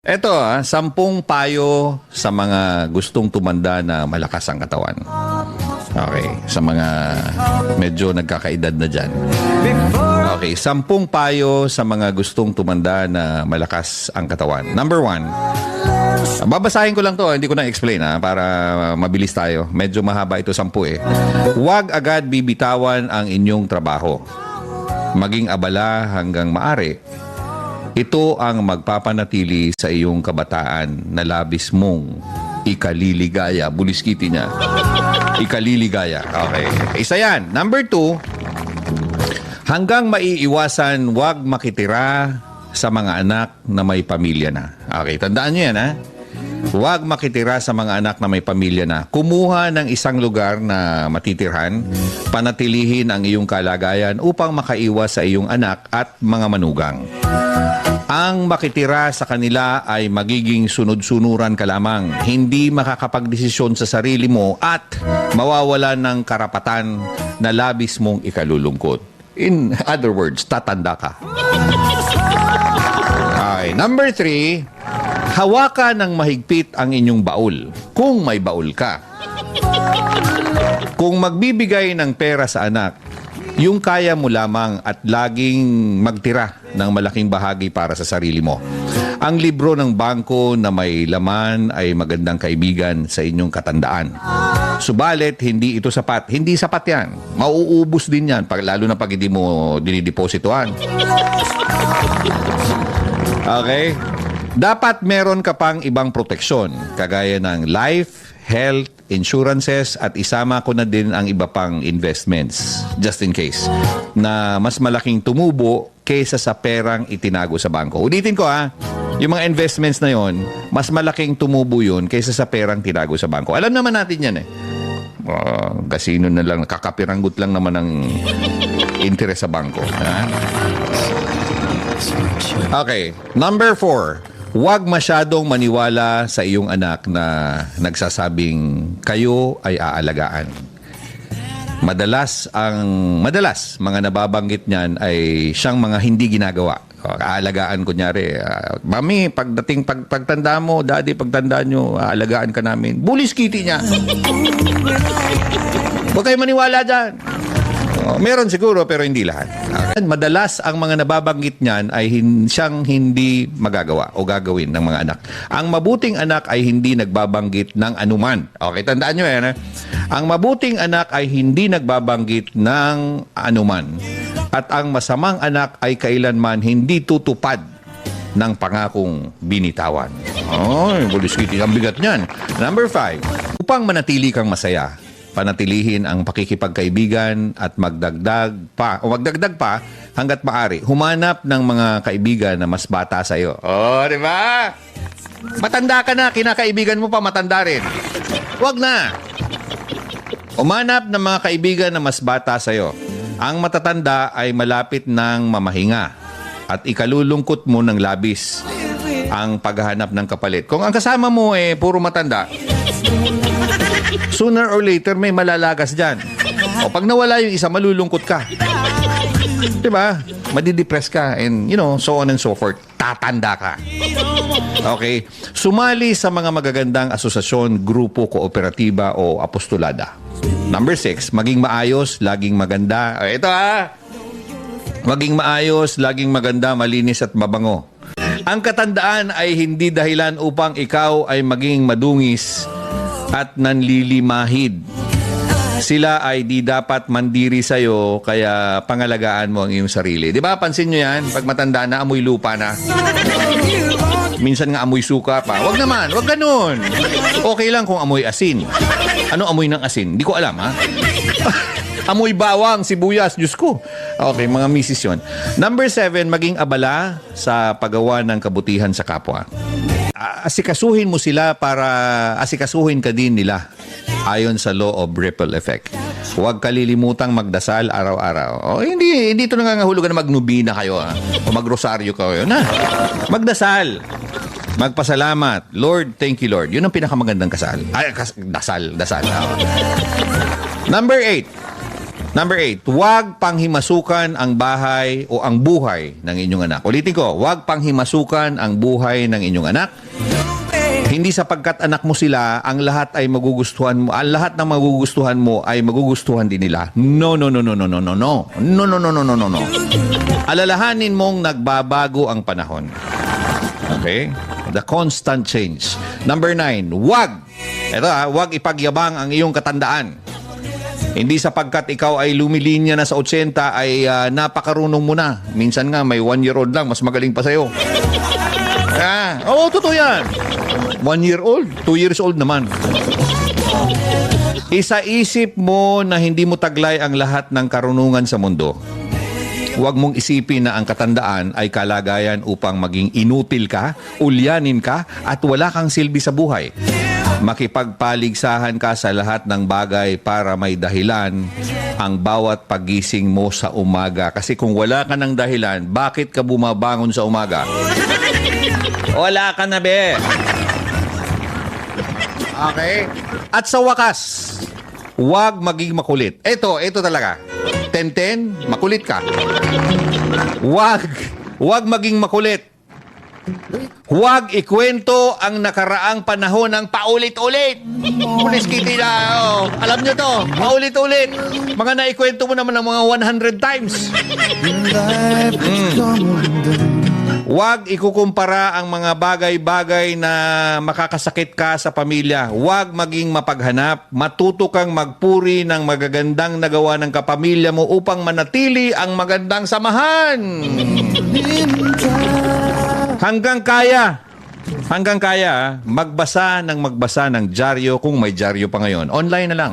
Eto, 10 payo sa mga gustong tumanda na malakas ang katawan. Okay, sa mga medyo nagkakaedad na dyan. Okay, 10 payo sa mga gustong tumanda na malakas ang katawan. Number 1, babasahin ko lang to, hindi ko na explain para mabilis tayo. Medyo mahaba ito, 10 eh. Huwag agad bibitawan ang inyong trabaho. Maging abala hanggang maaari. Ito ang magpapanatili sa iyong kabataan na labis mong ikaliligaya. Buliskiti niya. Ikaliligaya. Okay. Isa yan. Number 2, hanggang maiiwasan, huwag makitira sa mga anak na may pamilya na. Okay, tandaan niyo yan, ha? Huwag makitira sa mga anak na may pamilya na. Kumuha ng isang lugar na matitirhan, panatilihin ang iyong kalagayan upang makaiwas sa iyong anak at mga manugang. Ang makitira sa kanila ay magiging sunod-sunuran ka lamang, hindi makakapagdesisyon sa sarili mo at mawawala ng karapatan na labis mong ikalulungkot. In other words, tatanda ka. Okay. Number 3, hawakan ng mahigpit ang inyong baul, kung may baul ka. Kung magbibigay ng pera sa anak, yung kaya mo lamang at laging magtira ng malaking bahagi para sa sarili mo. Ang libro ng bangko na may laman ay magandang kaibigan sa inyong katandaan. Subalit, hindi ito sapat. Hindi sapat yan. Mauubos din yan, lalo na pag hindi mo dinidepositoan. Okay? Dapat meron ka pang ibang proteksyon, kagaya ng life, health, insurances, at isama ko na din ang iba pang investments, just in case, na mas malaking tumubo kaysa sa perang itinago sa bangko. Ulitin ko yung mga investments na yon, mas malaking tumubo yun kaysa sa perang tinago sa bangko. Alam naman natin yan eh. Kasino na lang, kakapiranggot lang naman ang interest sa bangko. Okay, number 4. Huwag masyadong maniwala sa iyong anak na nagsasabing kayo ay aalagaan. Madalas mga nababanggit niyan ay siyang mga hindi ginagawa. Aalagaan kunyari, mami, pagtanda mo, daddy, pagtanda nyo, aalagaan ka namin. Buliskiti niya. Huwag kayo maniwala dyan. Meron siguro pero hindi lahat. Madalas ang mga nababanggit niyan ay siyang hindi magagawa o gagawin ng mga anak. Ang mabuting anak ay hindi nagbabanggit ng anuman. Okay, tandaan nyo yan. Ang mabuting anak ay hindi nagbabanggit ng anuman. At ang masamang anak ay kailanman hindi tutupad ng pangakong binitawan. Buliskiti, ang bigat niyan. Number 5, upang manatili kang masaya, panatilihin ang pakikipagkaibigan at magdagdag pa hanggat maaari. Humanap ng mga kaibigan na mas bata sa iyo. Di ba? Matanda ka na, kinakaibigan mo pa matanda rin. Huwag na. Humanap ng mga kaibigan na mas bata sa iyo. Ang matatanda ay malapit ng mamahinga at ikalulungkot mo ng labis ang paghahanap ng kapalit. Kung ang kasama mo puro matanda, sooner or later may malalagas dyan. O pag nawala yung isa, malulungkot ka. Diba? Madidepress ka and so on and so forth. Tatanda ka. Okay? Sumali sa mga magagandang asosasyon, grupo, kooperatiba o apostolada. Number 6, maging maayos, laging maganda. Ito maging maayos, laging maganda, malinis at mabango. Ang katandaan ay hindi dahilan upang ikaw ay maging madungis at nanlilimahid. Sila ay di dapat mandiri sa'yo, kaya pangalagaan mo ang iyong sarili. Di ba? Pansin nyo yan? Pag matanda na, amoy lupa na. Minsan nga amoy suka pa. Wag naman, wag ganun. Okay lang kung amoy asin. Ano amoy ng asin? Di ko alam, amoy bawang, sibuyas, Diyos ko. Okay, mga misis yun. Number 7, maging abala sa paggawa ng kabutihan sa kapwa. Asikasuhin mo sila para asikasuhin ka din nila ayon sa law of ripple effect. Huwag kalilimutang magdasal araw-araw. Hindi ito nangangahulugan na magnubina kayo o magrosaryo kayo. Magdasal. Magpasalamat. Lord, thank you Lord. Yun ang pinakamagandang dasal. Number 8. Number 8, huwag panghimasukan ang bahay o ang buhay ng inyong anak. Ulitin ko, huwag panghimasukan ang buhay ng inyong anak. Hindi sapagkat anak mo sila, ang lahat ay magugustuhan mo, ang lahat ng magugustuhan mo ay magugustuhan din nila. No, no, no, no, no, no, no, no. No, no, no, no, no, no, no. Alalahanin mong nagbabago ang panahon. Okay? The constant change. Number 9, huwag. Ito huwag ipagyabang ang iyong katandaan. Hindi sapagkat ikaw ay lumilinya na sa 80 ay napakarunong mo na. Minsan nga may 1-year-old lang, mas magaling pa sa'yo. Oo, totoo yan. 1-year-old, 2 years old naman. Isa-isip mo na hindi mo taglay ang lahat ng karunungan sa mundo. Huwag mong isipin na ang katandaan ay kalagayan upang maging inutil ka, ulyanin ka, at wala kang silbi sa buhay. Makipagpaligsahan ka sa lahat ng bagay para may dahilan ang bawat pagising mo sa umaga. Kasi kung wala ka ng dahilan, bakit ka bumabangon sa umaga? Wala ka na, be. Okay? At sa wakas, huwag maging makulit. Ito talaga. 10-10, makulit ka. Huwag maging makulit. Huwag ikwento ang nakaraang panahon ng paulit-ulit. Pulis Kitty na, alam nyo to, paulit-ulit. Mga naikwento mo naman ng mga 100 times. Huwag ikukumpara ang mga bagay-bagay na makakasakit ka sa pamilya. Huwag maging mapaghanap. Matuto kang magpuri ng magagandang nagawa ng kapamilya mo upang manatili ang magandang samahan. Hanggang kaya, magbasa ng dyaryo kung may dyaryo pa ngayon. Online na lang.